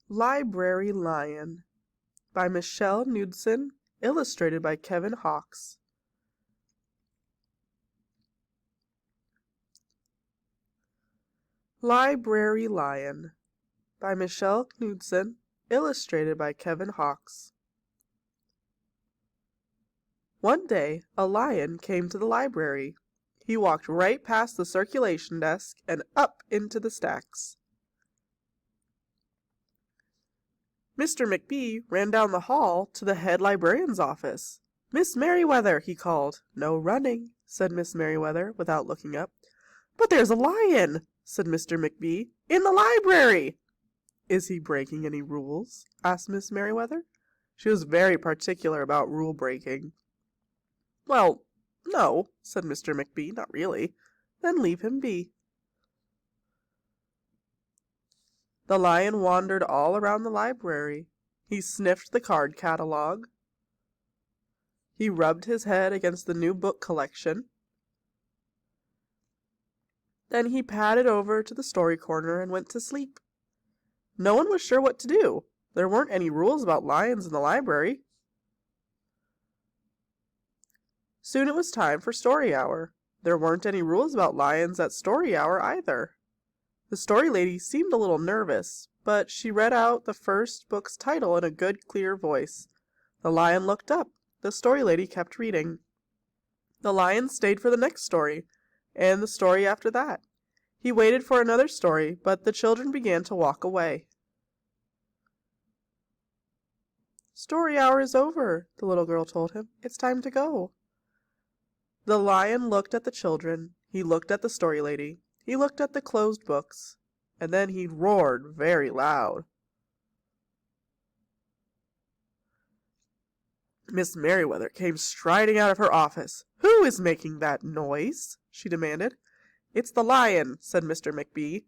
Library Lion by Michelle Knudsen, illustrated by Kevin Hawkes. Library Lion by Michelle Knudsen, illustrated by Kevin Hawkes. One day, a lion came to the library. He walked right past the circulation desk and up into the stacks. Mr. McBee ran down the hall to the head librarian's office. "Miss Merryweather," he called. "No running," said Miss Merryweather, without looking up. "But there's a lion," said Mr. McBee, "in the library." "Is he breaking any rules?" asked Miss Merryweather. She was very particular about rule breaking. "Well, no," said Mr. McBee, "not really." "Then leave him be." The lion wandered all around the library. He sniffed the card catalog. He rubbed his head against the new book collection. Then he padded over to the story corner and went to sleep. No one was sure what to do. There weren't any rules about lions in the library. Soon it was time for story hour. There weren't any rules about lions at story hour either. The story lady seemed a little nervous, but she read out the first book's title in a good, clear voice. The lion looked up. The story lady kept reading. The lion stayed for the next story, and the story after that. He waited for another story, but the children began to walk away. "Story hour is over," the little girl told him. "It's time to go." The lion looked at the children. He looked at the story lady. He looked at the closed books, and then he roared very loud. Miss Merryweather came striding out of her office. "Who is making that noise?" she demanded. "It's the lion," said Mr. McBee.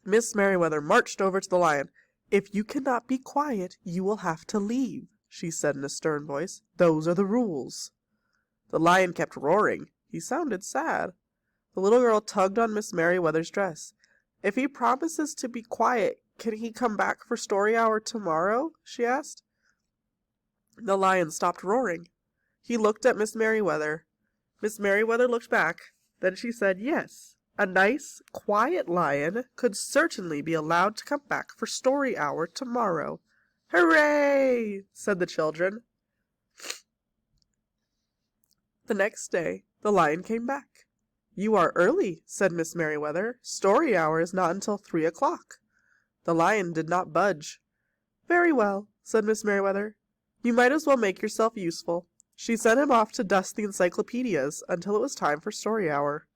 Miss Merryweather marched over to the lion. "If you cannot be quiet, you will have to leave," she said in a stern voice. "Those are the rules." The lion kept roaring. He sounded sad. The little girl tugged on Miss Merryweather's dress. "If he promises to be quiet, can he come back for story hour tomorrow?" she asked. The lion stopped roaring. He looked at Miss Merryweather. Miss Merryweather looked back. Then she said, "Yes, a nice, quiet lion could certainly be allowed to come back for story hour tomorrow." "Hooray!" said the children. The next day, the lion came back. "You are early," said Miss Merryweather. "Story hour is not until 3 o'clock." The lion did not budge. "Very well," said Miss Merryweather. "You might as well make yourself useful." She sent him off to dust the encyclopedias until it was time for story hour.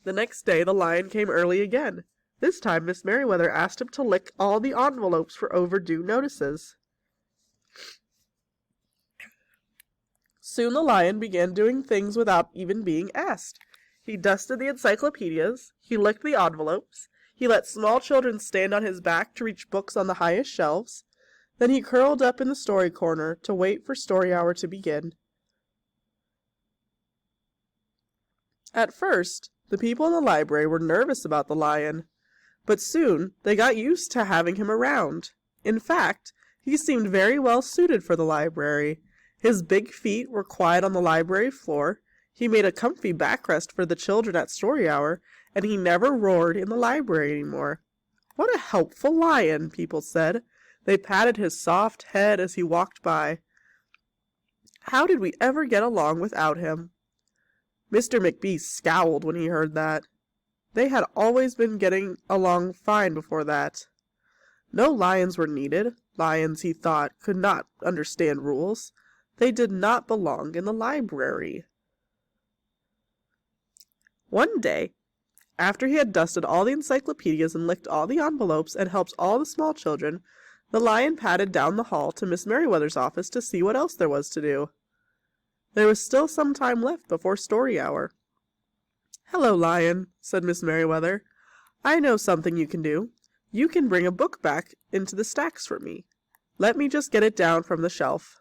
The next day the lion came early again. This time Miss Merryweather asked him to lick all the envelopes for overdue notices. Soon the lion began doing things without even being asked. He dusted the encyclopedias, he licked the envelopes, he let small children stand on his back to reach books on the highest shelves. Then he curled up in the story corner to wait for story hour to begin. At first, the people in the library were nervous about the lion, but soon they got used to having him around. In fact, he seemed very well suited for the library. His big feet were quiet on the library floor, he made a comfy backrest for the children at story hour, and he never roared in the library anymore. "What a helpful lion," people said. They patted his soft head as he walked by. "How did we ever get along without him?" Mr. McBee scowled when he heard that. They had always been getting along fine before that. No lions were needed. Lions, he thought, could not understand rules. They did not belong in the library. One day, after he had dusted all the encyclopedias and licked all the envelopes and helped all the small children, the lion padded down the hall to Miss Merryweather's office to see what else there was to do. There was still some time left before story hour. "Hello, lion," said Miss Merryweather. "I know something you can do. You can bring a book back into the stacks for me. Let me just get it down from the shelf."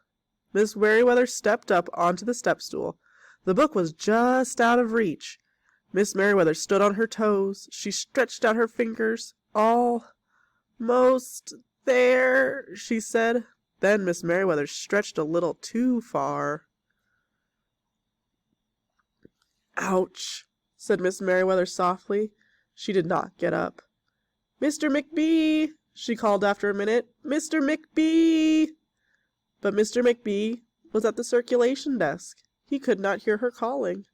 Miss Merryweather stepped up onto the step stool. The book was just out of reach. Miss Merryweather stood on her toes. She stretched out her fingers. "Almost there," she said. Then Miss Merryweather stretched a little too far. "Ouch," said Miss Merryweather softly. She did not get up. "Mr. McBee!" she called after a minute. "Mr. McBee!" But Mr. McBee was at the circulation desk. He could not hear her calling.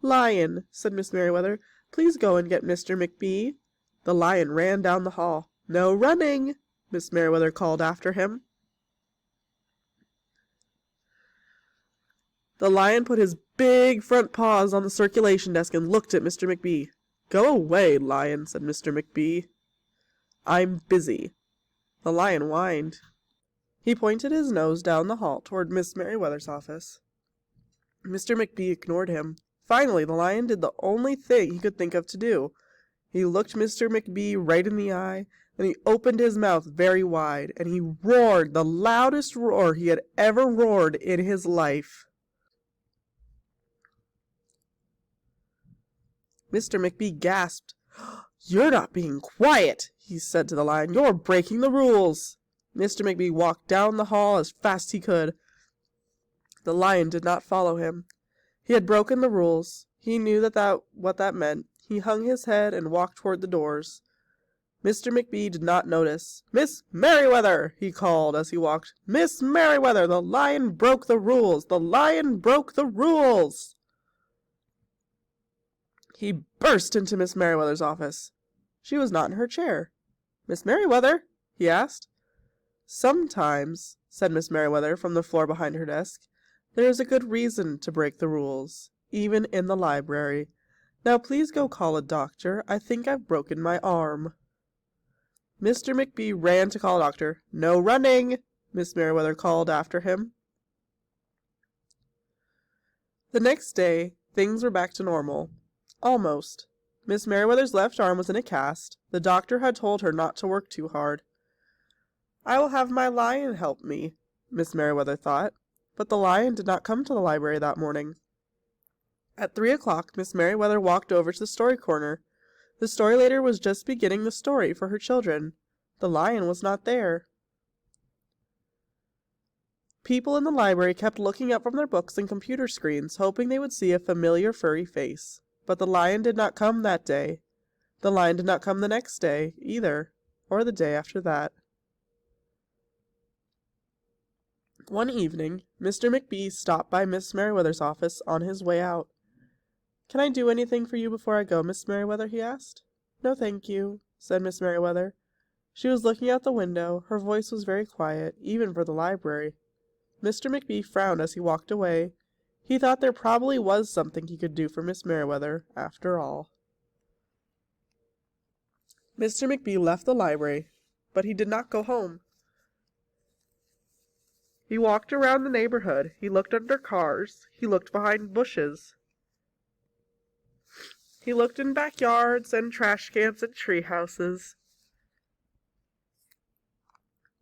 "Lion," said Miss Merryweather, "please go and get Mr. McBee." The lion ran down the hall. "No running," Miss Merryweather called after him. The lion put his big front paws on the circulation desk and looked at Mr. McBee. "Go away, Lion," said Mr. McBee. "I'm busy." The lion whined. He pointed his nose down the hall toward Miss Merryweather's office. Mr. McBee ignored him. Finally, the lion did the only thing he could think of to do. He looked Mr. McBee right in the eye, then he opened his mouth very wide, and he roared the loudest roar he had ever roared in his life. Mr. McBee gasped. "You're not being quiet," he said to the lion. "You're breaking the rules." Mr. McBee walked down the hall as fast as he could. The lion did not follow him. He had broken the rules. He knew what that meant. He hung his head and walked toward the doors. Mr. McBee did not notice. "Miss Merryweather!" he called as he walked. "Miss Merryweather, the lion broke the rules! The lion broke the rules!" He burst into Miss Merryweather's office. She was not in her chair. "Miss Merryweather?" he asked. "Sometimes," said Miss Merryweather from the floor behind her desk, "there is a good reason to break the rules, even in the library. Now please go call a doctor. I think I've broken my arm." Mr. McBee ran to call a doctor. "No running," Miss Merryweather called after him. The next day, things were back to normal. Almost. Miss Merryweather's left arm was in a cast. The doctor had told her not to work too hard. "I will have my lion help me," Miss Merryweather thought. But the lion did not come to the library that morning. At 3 o'clock, Miss Merryweather walked over to the story corner. The storylater was just beginning the story for her children. The lion was not there. People in the library kept looking up from their books and computer screens, hoping they would see a familiar furry face. But the lion did not come that day. The lion did not come the next day, either, or the day after that. One evening, Mr. McBee stopped by Miss Merryweather's office on his way out. "Can I do anything for you before I go, Miss Merryweather?" he asked. "No, thank you," said Miss Merryweather. She was looking out the window. Her voice was very quiet, even for the library. Mr. McBee frowned as he walked away. He thought there probably was something he could do for Miss Merryweather, after all. Mr. McBee left the library, but he did not go home. He walked around the neighborhood. He looked under cars. He looked behind bushes. He looked in backyards and trash cans and tree houses.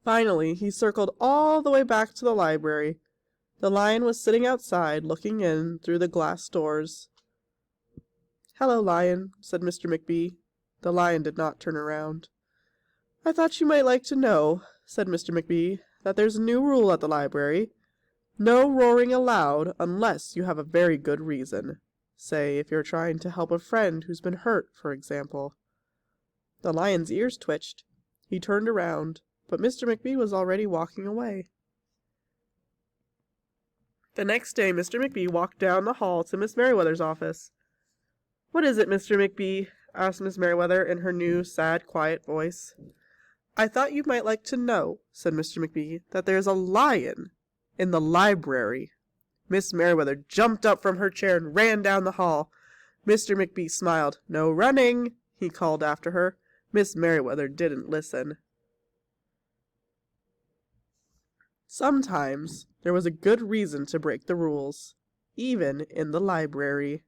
Finally, he circled all the way back to the library. The lion was sitting outside, looking in through the glass doors. "Hello, Lion," said Mr. McBee. The lion did not turn around. "I thought you might like to know," said Mr. McBee, "that there's a new rule at the library. No roaring aloud unless you have a very good reason. Say, if you're trying to help a friend who's been hurt, for example." The lion's ears twitched. He turned around, but Mr. McBee was already walking away. The next day, Mr. McBee walked down the hall to Miss Merryweather's office. "What is it, Mr. McBee?" asked Miss Merryweather in her new, sad, quiet voice. "I thought you might like to know," said Mr. McBee, "that there's a lion in the library." Miss Merryweather jumped up from her chair and ran down the hall. Mr. McBee smiled. "No running," he called after her. Miss Merryweather didn't listen. Sometimes there was a good reason to break the rules, even in the library.